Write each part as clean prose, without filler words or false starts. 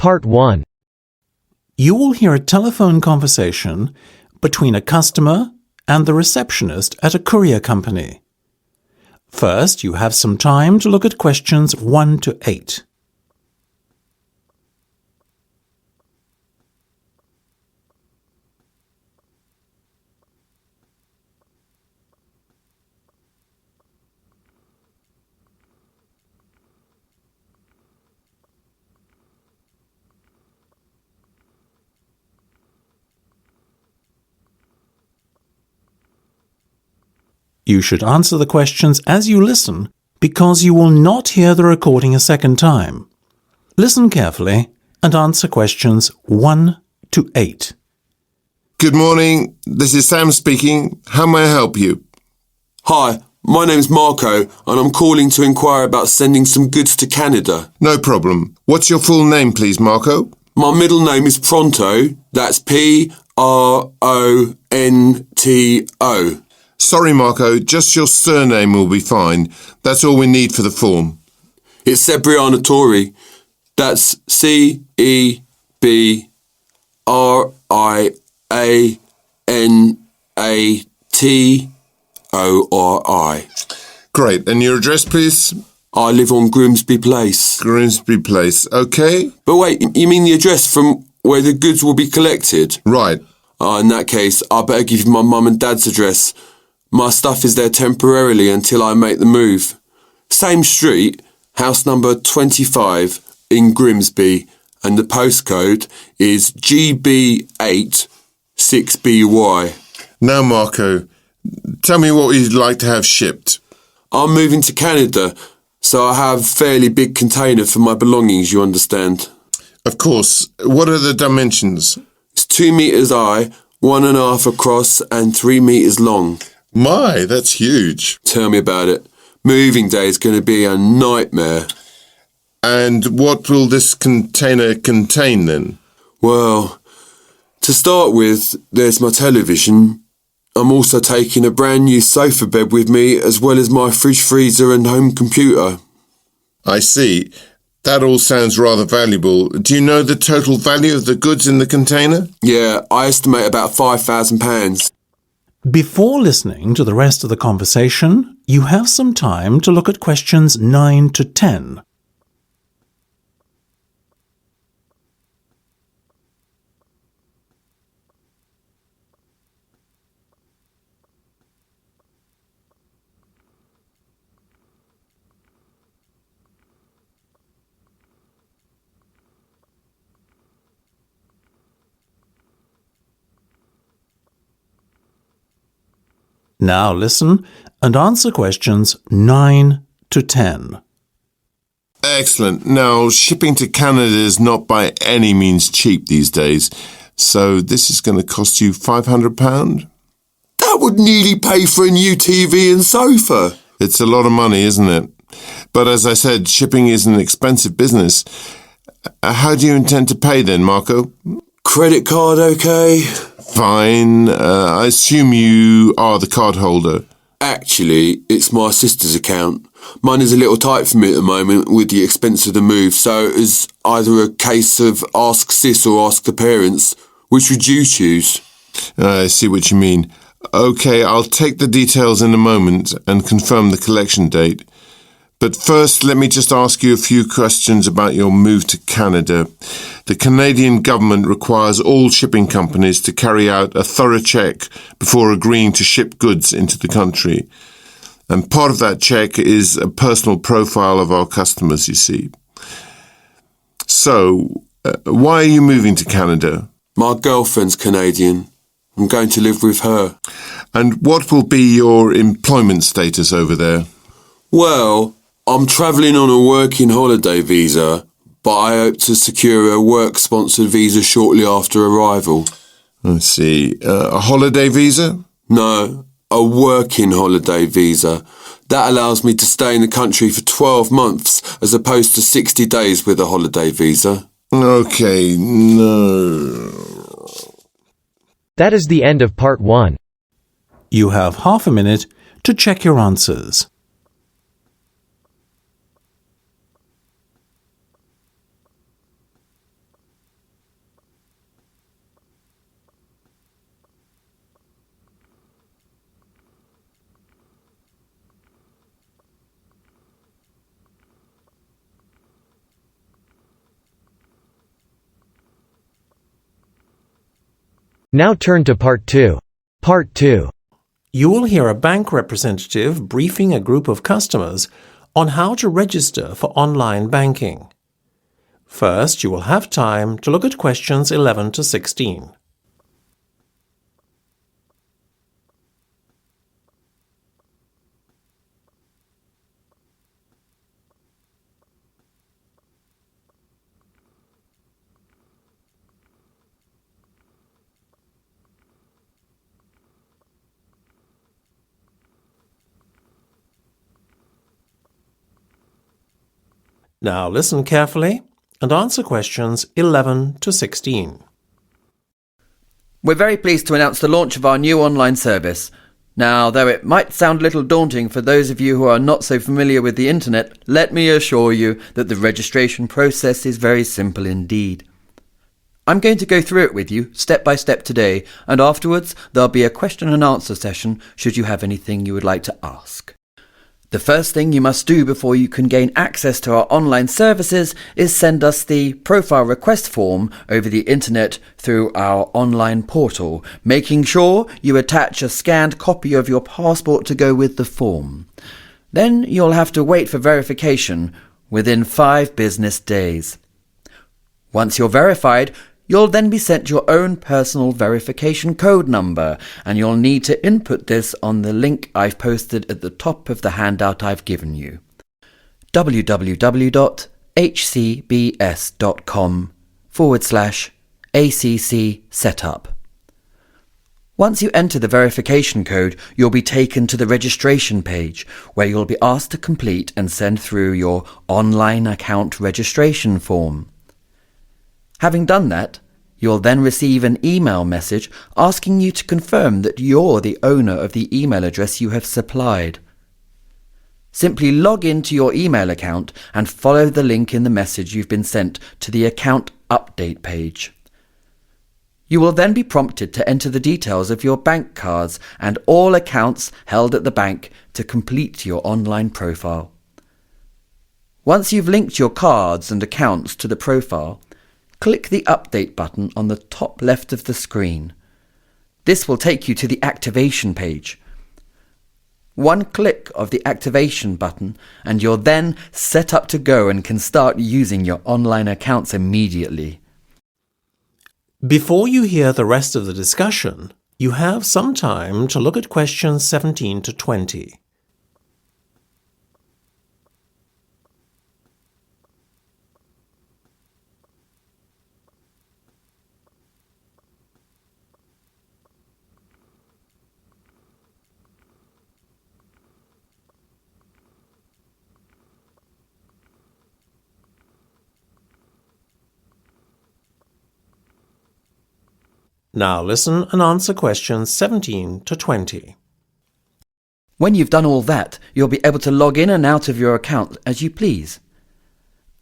Part 1. You will hear a telephone conversation between a customer and the receptionist at a courier company. First, you have some time to look at questions 1 to 8. You should answer the questions as you listen because you will not hear the recording a second time. Listen carefully and answer questions 1 to 8. Good morning, this is Sam speaking. How may I help you? Hi, my name's Marco and I'm calling to inquire about sending some goods to Canada. No problem. What's your full name, please, Marco? My middle name is Pronto, that's P-R-O-N-T-O. Sorry, Marco, just your surname will be fine. That's all we need for the form. It's Cebriana Tori, that's C-E-B-R-I-A-N-A-T-O-R-I. Great, and your address, please? I live on Grimsby Place. Grimsby Place, okay? But wait, you mean the address from where the goods will be collected? Right. In that case, I better give you my mum and dad's address. My stuff is there temporarily until I make the move. Same street, house number 25 in Grimsby, and the postcode is GB8 6BY. Now, Marco, tell me what you'd like to have shipped. I'm moving to Canada, so I have a fairly big container for my belongings, you understand. Of course. What are the dimensions? It's 2 metres high, 1.5 across, and 3 metres long. My, that's huge. Tell me about it. Moving day is going to be a nightmare. And what will this container contain then? Well, to start with, there's my television. I'm also taking a brand new sofa bed with me, as well as my fridge, freezer and home computer. I see. That all sounds rather valuable. Do you know the total value of the goods in the container? Yeah, I estimate about £5,000. Before listening to the rest of the conversation, you have some time to look at questions 9 to 10. Now listen and answer questions 9 to 10. Excellent. Now, shipping to Canada is not by any means cheap these days, so this is going to cost you £500? That would nearly pay for a new TV and sofa. It's a lot of money, isn't it? But as I said, shipping is an expensive business. How do you intend to pay then, Marco? Credit card okay? Fine. I assume you are the card holder. Actually, it's my sister's account. Mine is a little tight for me at the moment with the expense of the move, so it's either a case of ask sis or ask the parents. Which would you choose? I see what you mean. Okay, I'll take the details in a moment and confirm the collection date. But first, let me just ask you a few questions about your move to Canada. The Canadian government requires all shipping companies to carry out a thorough check before agreeing to ship goods into the country. And part of that check is a personal profile of our customers, you see. So, why are you moving to Canada? My girlfriend's Canadian. I'm going to live with her. And what will be your employment status over there? Well, I'm travelling on a working holiday visa, but I hope to secure a work-sponsored visa shortly after arrival. I see. A holiday visa? No, a working holiday visa. That allows me to stay in the country for 12 months as opposed to 60 days with a holiday visa. Okay, no. That is the end of Part 1. You have half a minute to check your answers. Now turn to Part 2. Part 2. You will hear a bank representative briefing a group of customers on how to register for online banking. First, you will have time to look at questions 11 to 16. Now listen carefully and answer questions 11 to 16. We're very pleased to announce the launch of our new online service. Now, though it might sound a little daunting for those of you who are not so familiar with the internet, let me assure you that the registration process is very simple indeed. I'm going to go through it with you step by step today, and afterwards there'll be a question and answer session should you have anything you would like to ask. The first thing you must do before you can gain access to our online services is send us the profile request form over the internet through our online portal, making sure you attach a scanned copy of your passport to go with the form. Then you'll have to wait for verification within 5 business days. Once you're verified, you'll then be sent your own personal verification code number, and you'll need to input this on the link I've posted at the top of the handout I've given you. www.hcbs.com/ACC setup. Once you enter the verification code, you'll be taken to the registration page, where you'll be asked to complete and send through your online account registration form. Having done that, you'll then receive an email message asking you to confirm that you're the owner of the email address you have supplied. Simply log into your email account and follow the link in the message you've been sent to the account update page. You will then be prompted to enter the details of your bank cards and all accounts held at the bank to complete your online profile. Once you've linked your cards and accounts to the profile, click the Update button on the top left of the screen. This will take you to the activation page. One click of the activation button and you're then set up to go and can start using your online accounts immediately. Before you hear the rest of the discussion, you have some time to look at questions 17 to 20. Now listen and answer questions 17 to 20. When you've done all that, you'll be able to log in and out of your account as you please.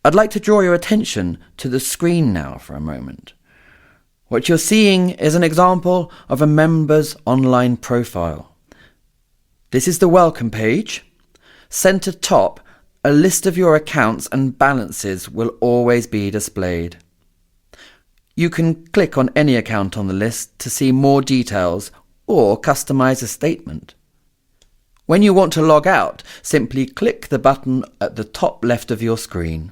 I'd like to draw your attention to the screen now for a moment. What you're seeing is an example of a member's online profile. This is the welcome page. Centre top, a list of your accounts and balances will always be displayed. You can click on any account on the list to see more details or customize a statement. When you want to log out, simply click the button at the top left of your screen.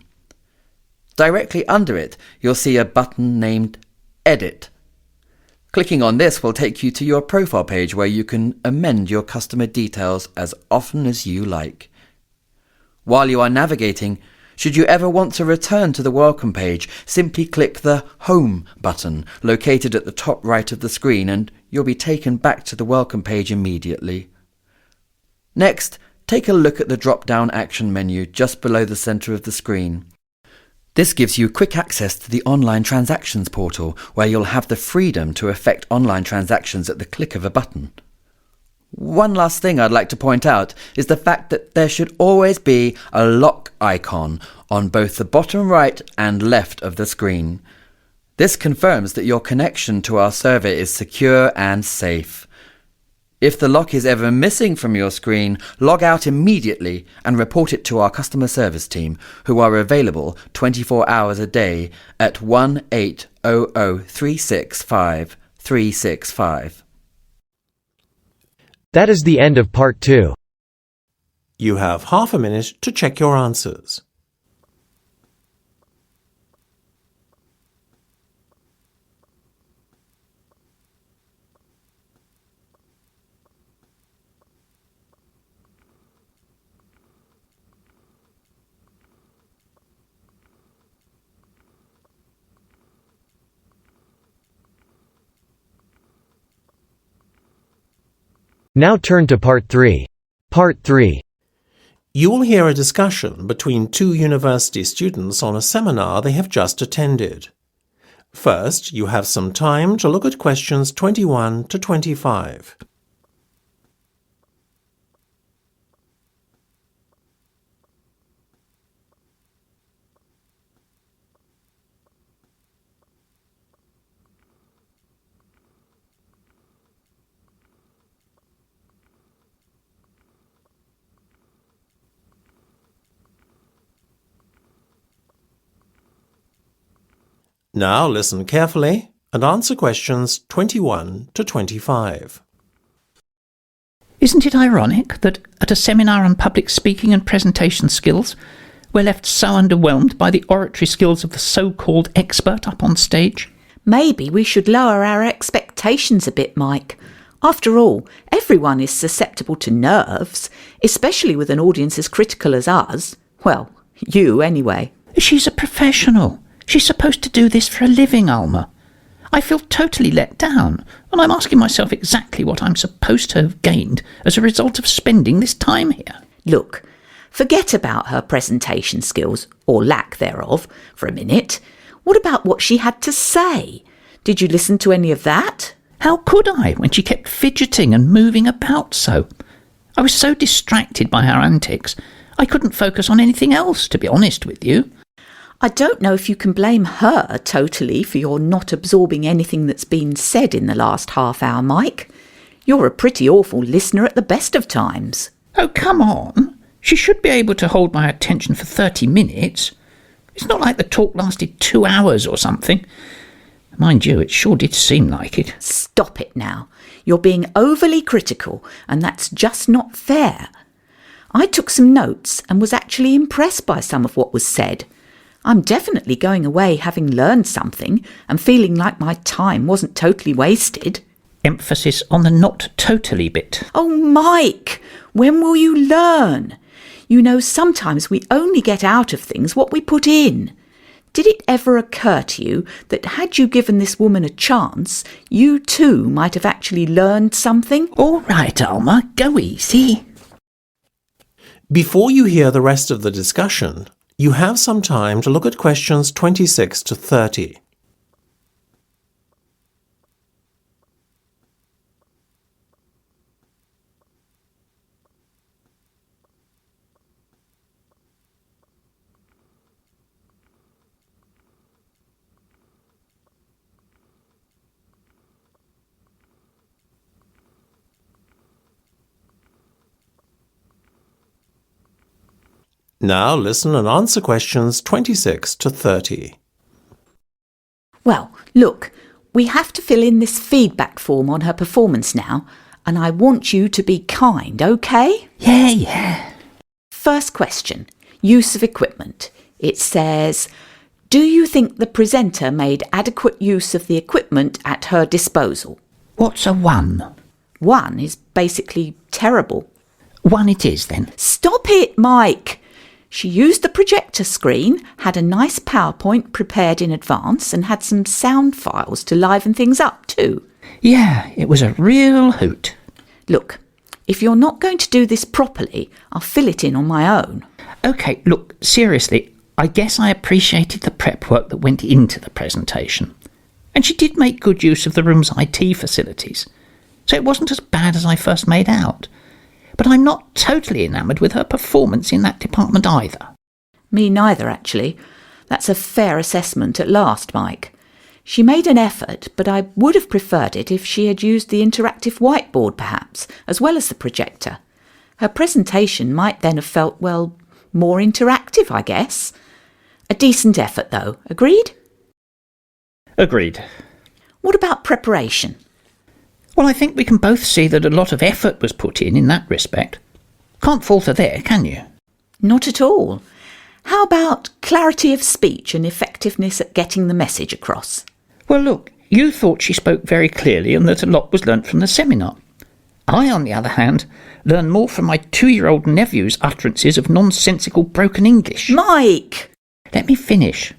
Directly under it, you'll see a button named Edit. Clicking on this will take you to your profile page where you can amend your customer details as often as you like. While you are navigating, should you ever want to return to the welcome page, simply click the Home button located at the top right of the screen and you'll be taken back to the welcome page immediately. Next, take a look at the drop-down action menu just below the centre of the screen. This gives you quick access to the online transactions portal where you'll have the freedom to effect online transactions at the click of a button. One last thing I'd like to point out is the fact that there should always be a lock icon on both the bottom right and left of the screen. This confirms that your connection to our server is secure and safe. If the lock is ever missing from your screen, log out immediately and report it to our customer service team, who are available 24 hours a day at 1-800-365 365. That is the end of part 2. You have half a minute to check your answers. Now turn to part 3. Part 3. You will hear a discussion between two university students on a seminar they have just attended. First, you have some time to look at questions 21 to 25. Now listen carefully and answer questions 21 to 25. Isn't it ironic that at a seminar on public speaking and presentation skills, we're left so underwhelmed by the oratory skills of the so-called expert up on stage? Maybe we should lower our expectations a bit, Mike. After all, everyone is susceptible to nerves, especially with an audience as critical as us. Well, you anyway. She's a professional. She's supposed to do this for a living, Alma. I feel totally let down, and I'm asking myself exactly what I'm supposed to have gained as a result of spending this time here. Look, forget about her presentation skills, or lack thereof, for a minute. What about what she had to say? Did you listen to any of that? How could I, when she kept fidgeting and moving about so? I was so distracted by her antics, I couldn't focus on anything else, to be honest with you. I don't know if you can blame her totally for your not absorbing anything that's been said in the last half hour, Mike. You're a pretty awful listener at the best of times. Oh, come on. She should be able to hold my attention for 30 minutes. It's not like the talk lasted 2 hours or something. Mind you, it sure did seem like it. Stop it now. You're being overly critical, and that's just not fair. I took some notes and was actually impressed by some of what was said. I'm definitely going away having learned something and feeling like my time wasn't totally wasted. Emphasis on the not totally bit. Oh, Mike, when will you learn? You know, sometimes we only get out of things what we put in. Did it ever occur to you that had you given this woman a chance, you too might have actually learned something? All right, Alma, go easy. Before you hear the rest of the discussion, you have some time to look at questions 26 to 30. Now listen and answer questions 26 to 30. Well, look, we have to fill in this feedback form on her performance now, and I want you to be kind, OK? Yeah. First question, use of equipment. It says, do you think the presenter made adequate use of the equipment at her disposal? What's a 1? 1 is basically terrible. 1 it is, then. Stop it, Mike! She used the projector screen, had a nice PowerPoint prepared in advance, and had some sound files to liven things up too. Yeah, it was a real hoot. Look, if you're not going to do this properly, I'll fill it in on my own. OK, look, seriously, I guess I appreciated the prep work that went into the presentation. And she did make good use of the room's IT facilities, so it wasn't as bad as I first made out. But I'm not totally enamoured with her performance in that department either. Me neither, actually. That's a fair assessment at last, Mike. She made an effort, but I would have preferred it if she had used the interactive whiteboard, perhaps, as well as the projector. Her presentation might then have felt, well, more interactive, I guess. A decent effort, though. Agreed? Agreed. What about preparation? Well, I think we can both see that a lot of effort was put in that respect. Can't falter there, can you? Not at all. How about clarity of speech and effectiveness at getting the message across? Well, look, you thought she spoke very clearly and that a lot was learnt from the seminar. I, on the other hand, learned more from my 2-year-old nephew's utterances of nonsensical broken English. Mike! Let me finish.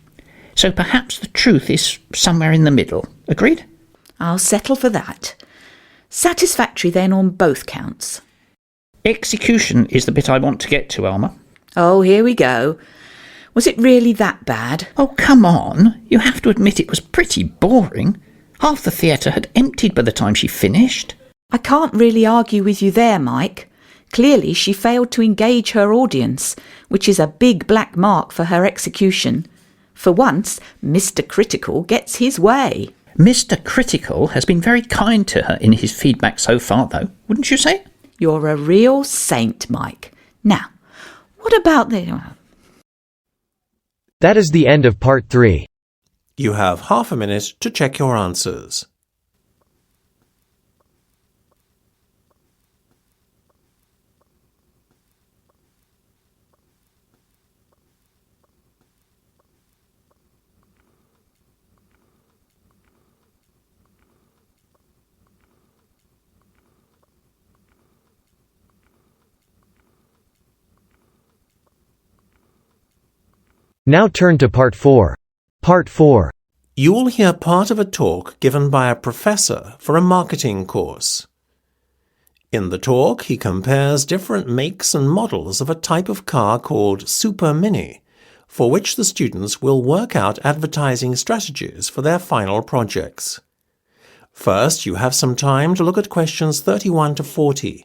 So perhaps the truth is somewhere in the middle. Agreed? I'll settle for that. Satisfactory then on both counts. Execution is the bit I want to get to, Alma. Oh, here we go. Was it really that bad? Oh, come on. You have to admit it was pretty boring. Half the theatre had emptied by the time she finished. I can't really argue with you there, Mike. Clearly she failed to engage her audience, which is a big black mark for her execution. For once, Mr. Critical gets his way. Mr. Critical has been very kind to her in his feedback so far, though, wouldn't you say? You're a real saint, Mike. Now, what about the... That is the end of part 3. You have half a minute to check your answers. Now turn to part 4. Part 4. You will hear part of a talk given by a professor for a marketing course. In the talk, he compares different makes and models of a type of car called Super Mini, for which the students will work out advertising strategies for their final projects. First, you have some time to look at questions 31 to 40.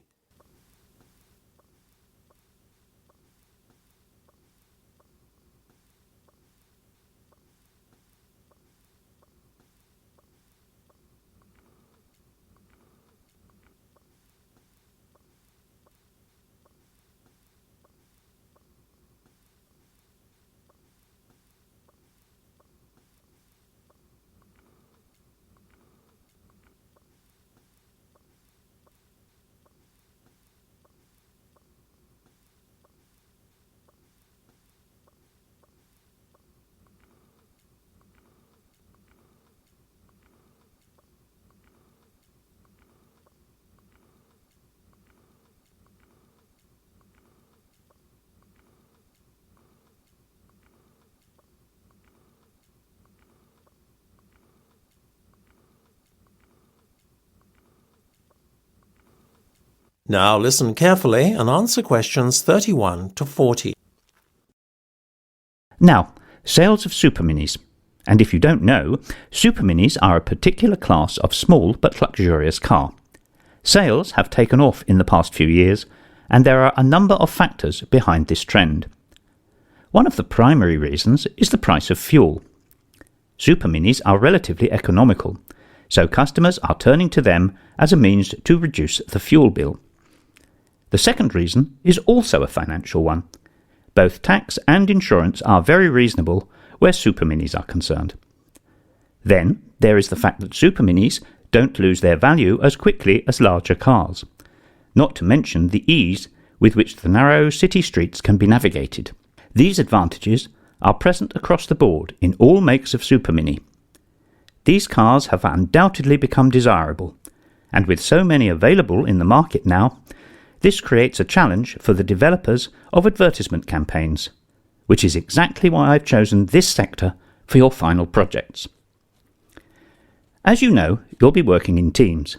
Now listen carefully and answer questions 31 to 40. Now, sales of Super Minis. And if you don't know, Super Minis are a particular class of small but luxurious car. Sales have taken off in the past few years, and there are a number of factors behind this trend. One of the primary reasons is the price of fuel. Super Minis are relatively economical, so customers are turning to them as a means to reduce the fuel bill. The second reason is also a financial one. Both tax and insurance are very reasonable where Super Minis are concerned. Then there is the fact that Super Minis don't lose their value as quickly as larger cars, not to mention the ease with which the narrow city streets can be navigated. These advantages are present across the board in all makes of Super Mini. These cars have undoubtedly become desirable, and with so many available in the market now, this creates a challenge for the developers of advertisement campaigns, which is exactly why I've chosen this sector for your final projects. As you know, you'll be working in teams,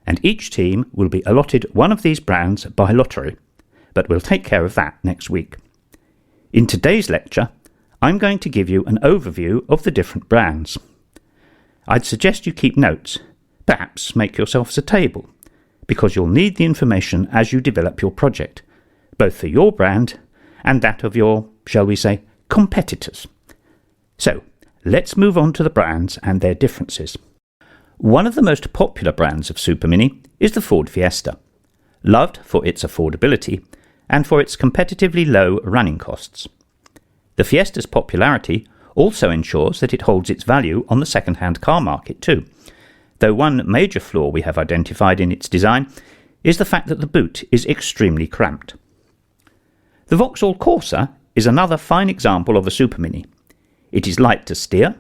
and each team will be allotted one of these brands by lottery, but we'll take care of that next week. In today's lecture, I'm going to give you an overview of the different brands. I'd suggest you keep notes, perhaps make yourselves a table, because you'll need the information as you develop your project, both for your brand and that of your, shall we say, competitors. So, let's move on to the brands and their differences. One of the most popular brands of Super Mini is the Ford Fiesta, loved for its affordability and for its competitively low running costs. The Fiesta's popularity also ensures that it holds its value on the second-hand car market too, though one major flaw we have identified in its design is the fact that the boot is extremely cramped. The Vauxhall Corsa is another fine example of a Super Mini. It is light to steer,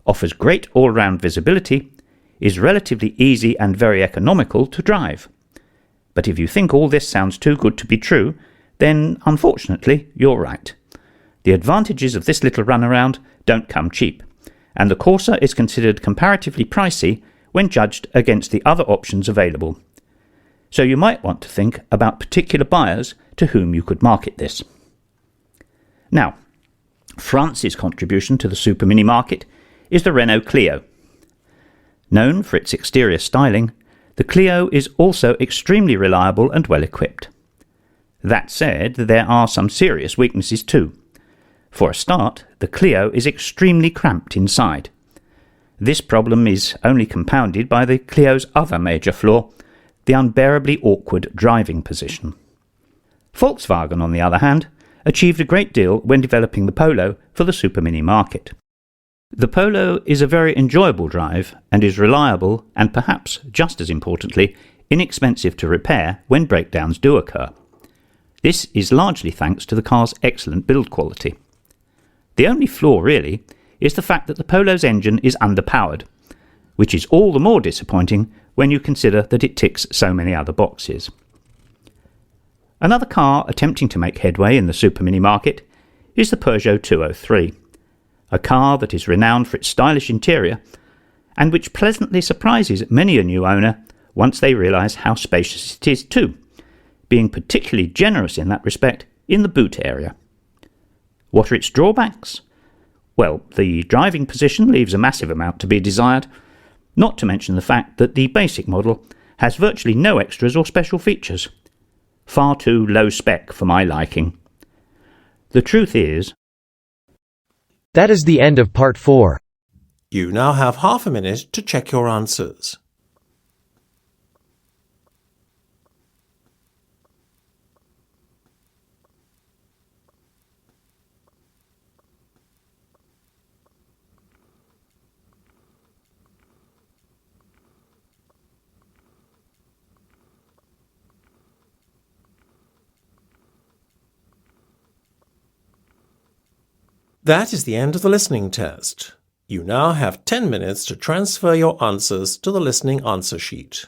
offers great all-round visibility, is relatively easy and very economical to drive. But if you think all this sounds too good to be true, then unfortunately you're right. The advantages of this little runaround don't come cheap, and the Corsa is considered comparatively pricey when judged against the other options available. So you might want to think about particular buyers to whom you could market this. Now, France's contribution to the Super Mini market is the Renault Clio. Known for its exterior styling, the Clio is also extremely reliable and well equipped. That said, there are some serious weaknesses too. For a start, the Clio is extremely cramped inside. This problem is only compounded by the Clio's other major flaw, the unbearably awkward driving position. Volkswagen, on the other hand, achieved a great deal when developing the Polo for the Super Mini market. The Polo is a very enjoyable drive and is reliable and perhaps, just as importantly, inexpensive to repair when breakdowns do occur. This is largely thanks to the car's excellent build quality. The only flaw, really, is the fact that the Polo's engine is underpowered, which is all the more disappointing when you consider that it ticks so many other boxes. Another car attempting to make headway in the Super Mini market is the Peugeot 203, a car that is renowned for its stylish interior and which pleasantly surprises many a new owner once they realise how spacious it is too, being particularly generous in that respect in the boot area. What are its drawbacks? Well, the driving position leaves a massive amount to be desired, not to mention the fact that the basic model has virtually no extras or special features. Far too low spec for my liking. The truth is, That is the end of part 4. You now have half a minute to check your answers. That is the end of the listening test. You now have 10 minutes to transfer your answers to the listening answer sheet.